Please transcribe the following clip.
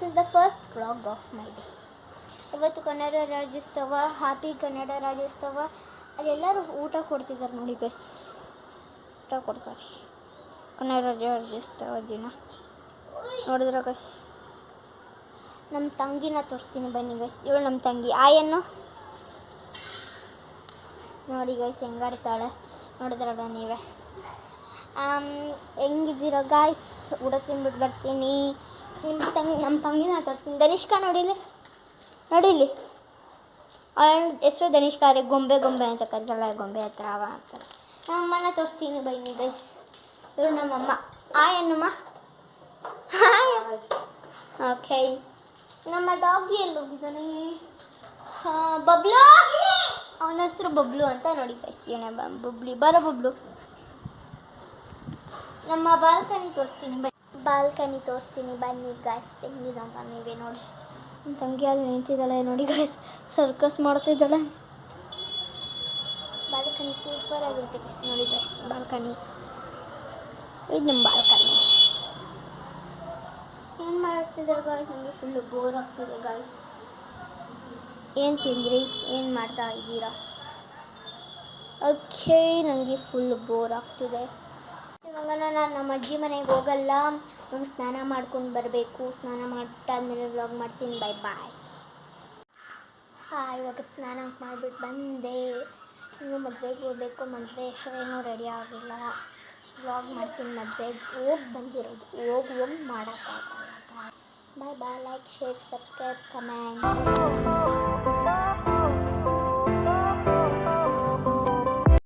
is the first vlog of my day. ಇವತ್ತು Kannada Rajyotsava, happy Kannada Rajyotsava. ಅಲ್ಲೆಲ್ಲರೂ ಊಟ ಕೊಡ್ತಿದ್ದಾರೆ ನೋಡಿ ಗೈಸ್, ಊಟ ಕೊಡ್ತಾರೆ ಕನ್ನಡ ರಾಜ್ಯೋತ್ಸವ ದಿನ. ನೋಡಿದ್ರೆ ಗೈಸ್, ನಮ್ಮ ತಂಗಿನ ತೋರಿಸ್ತೀನಿ ಬನ್ನಿ ಗೈಸ್. ಇವಳು ನಮ್ಮ ತಂಗಿ ಆಯನ್ನು ನೋಡಿ ಗೈಸ್ ಹೆಂಗಾಡ್ತಾಳೆ, ನೋಡಿದ್ರಲ್ಲ ನೀವೇ. ಹೆಂಗಿದ್ದೀರ ಗಾಯ್ಸ್? ಊಟ ತಿಂದ್ಬಿಟ್ಟು ಬರ್ತೀನಿ. ನಮ್ಮ ತಂಗಿನ ತೋರಿಸ್ತೀನಿ. ಧನಿಷ್ಕಾ ನೋಡಿಲಿ, ನೋಡಿಲಿ, ಅವಳ ಹೆಸರು ಧನಿಷ್ಕಾ. ಆದರೆ ಗೊಂಬೆ ಗೊಂಬೆ ಅಂತ ಕರೀತಾಳೆ, ಗೊಂಬೆ ಹತ್ರ ಅವ ಅಂತಾರೆ. ನಮ್ಮಮ್ಮನ ತೋರಿಸ್ತೀನಿ ಬನ್ನಿ ಗೈಸ್. ಇವರು ನಮ್ಮಮ್ಮ. ಆಯನ್ನಮ್ಮ ಹಾಯ್. ಓಕೆ, ನಮ್ಮ ಡಾಗಿ ಎಲ್ಲಿ ಹೋಗಿದ್ದಾನೆ? ಬಬ್ಲು, ಅವನ ಹೆಸರು ಬಬ್ಲು ಅಂತ ನೋಡಿ ಗೈಸ್. ಇವನೇ ಬಬ್ಲಿ, ಬರೋ ಬಬ್ಲು. ನಮ್ಮ ಬಾಲ್ಕನಿ ತೋರಿಸ್ತೀನಿ ಬನ್ನಿ ಗಾಯ್ಸ್, ಹೆಂಗಿದೆ ಅಂತ ನೀವೇ ನೋಡಿ. ನನ್ನ ತಂಗಿ ಅಲ್ಲಿ ನಿಂತಿದ್ದಾಳೆ ನೋಡಿ ಗಾಯ್ಸ್, ಸರ್ಕಸ್ ಮಾಡ್ತಿದ್ದಾಳೆ. ಬಾಲ್ಕನಿ ಸೂಪರ್ ಆಗಿರುತ್ತೆ ಗೈಸ್, ನೋಡಿ ಗೈಸ್ ಬಾಲ್ಕನಿ. ಇದು ನಮ್ಮ ಬಾಲ್ಕನಿ. ಏನು ಮಾಡ್ತಿದ್ದಾರೆ ಗಾಯ್ಸ್? ನನಗೆ ಫುಲ್ಲು ಬೋರ್ ಆಗ್ತಿದೆ ಗಾಯ್ಸ್. ಏನು ತಿಂದ್ರಿ? ಏನು ಮಾಡ್ತಾ ಇದ್ದೀರಾ? ಓಕೆ, ನನಗೆ ಫುಲ್ ಬೋರ್ ಆಗ್ತಿದೆ. ಇವಾಗ ನಾನು ನಮ್ಮ ಅಜ್ಜಿ ಮನೆಗೆ ಹೋಗಲ್ಲ, ನಂಗೆ ಸ್ನಾನ ಮಾಡ್ಕೊಂಡು ಬರಬೇಕು. ಸ್ನಾನ ಮಾಡಿಬಿಟ್ಟಾದ್ಮೇಲೆ ವ್ಲಾಗ್ ಮಾಡ್ತೀನಿ. ಬಾಯ್ ಬಾಯ್. ಇವಾಗ ಸ್ನಾನ ಮಾಡಿಬಿಟ್ಟು ಬಂದೆ. ಇನ್ನು ಮದುವೆಗೆ ಹೋಗಬೇಕು. ಮದುವೆ ಏನೂ ರೆಡಿ ಆಗಿಲ್ಲ. ವ್ಲಾಗ್ ಮಾಡ್ತೀನಿ. ಮದುವೆಗೆ ಹೋಗಿ ಬಂದಿರೋದು, ಹೋಗಿ ಮಾಡೋಕ್ಕಾಗಲ್ಲ. Bye bye. Like, share, subscribe, comment.